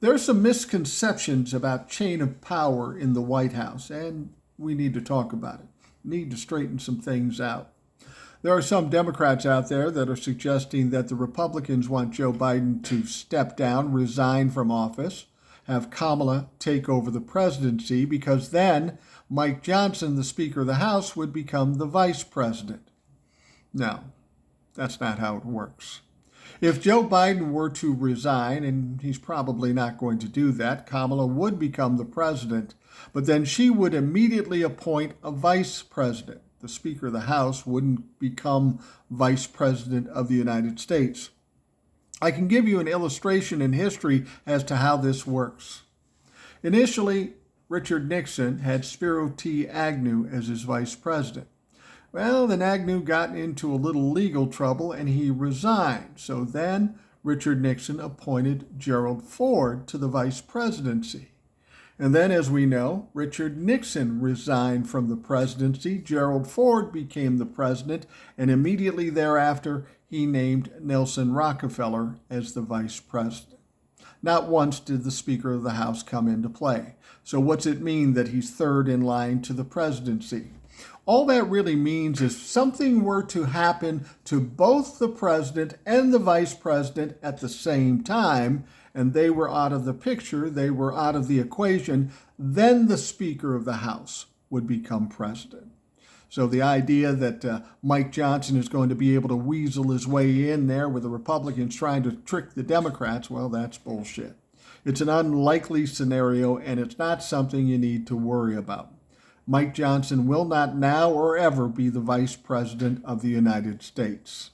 There are some misconceptions about chain of power in the White House, and we need to talk about it. Need to straighten some things out. There are some Democrats out there that are suggesting that the Republicans want Joe Biden to step down, resign from office, have Kamala take over the presidency, because then Mike Johnson, the Speaker of the House, would become the vice president. No, that's not how it works. If Joe Biden were to resign, and he's probably not going to do that, Kamala would become the president, but then she would immediately appoint a vice president. The Speaker of the House wouldn't become vice president of the United States. I can give you an illustration in history as to how this works. Initially, Richard Nixon had Spiro T. Agnew as his vice president. Well, then Agnew got into a little legal trouble and he resigned. So then Richard Nixon appointed Gerald Ford to the vice presidency. And then, as we know, Richard Nixon resigned from the presidency. Gerald Ford became the president, and immediately thereafter, he named Nelson Rockefeller as the vice president. Not once did the Speaker of the House come into play. So what's it mean that he's third in line to the presidency? All that really means is if something were to happen to both the president and the vice president at the same time, and they were out of the picture, they were out of the equation, then the Speaker of the House would become president. So the idea that Mike Johnson is going to be able to weasel his way in there with the Republicans trying to trick the Democrats, well, that's bullshit. It's an unlikely scenario, and it's not something you need to worry about. Mike Johnson will not now or ever be the Vice President of the United States.